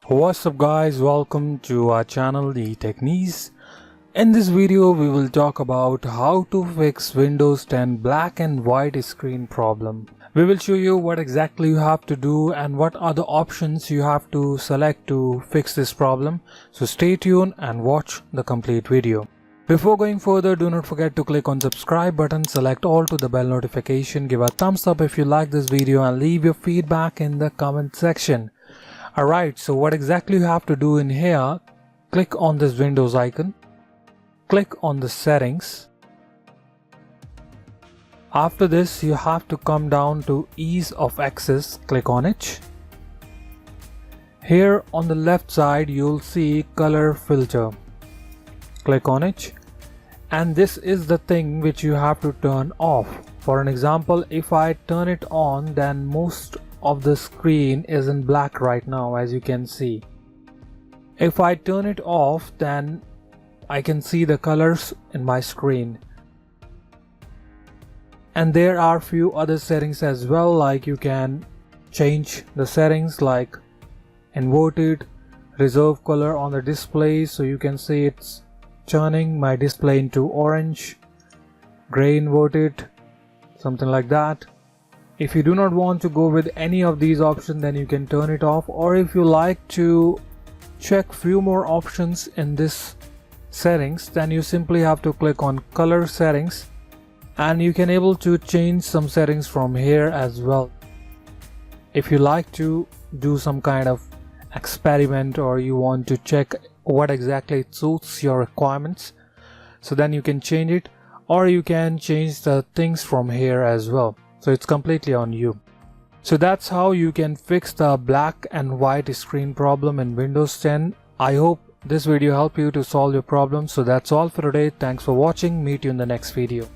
What's up guys, welcome to our channel eTechniz. In this video we will talk about how to fix Windows 10 black and white screen problem. We will show you what exactly you have to do and what are the options you have to select to fix this problem. So stay tuned and watch the complete video. Before going further, do not forget to click on subscribe button, select all to the bell notification, give a thumbs up if you like this video and leave your feedback in the comment section. Alright, so what exactly you have to do in here, click on this Windows icon, click on the settings. After this you have to come down to ease of access, click on it. Here on the left side you'll see color filter, click on it, and this is the thing which you have to turn off. For an example, if I turn it on, then most of the screen is in black right now, as you can see. If I turn it off, then I can see the colors in my screen. And there are few other settings as well, like you can change the settings like inverted reserve color on the display, so you can see it's turning my display into orange, gray inverted, something like that. If you do not want to go with any of these options, then you can turn it off, or if you like to check few more options in this settings, then you simply have to click on color settings and you can able to change some settings from here as well. If you like to do some kind of experiment or you want to check what exactly suits your requirements, so then you can change it, or you can change the things from here as well. So it's completely on you. So that's how you can fix the black and white screen problem in Windows 10. I hope this video helped you to solve your problem. So that's all for today. Thanks for watching. Meet you in the next video.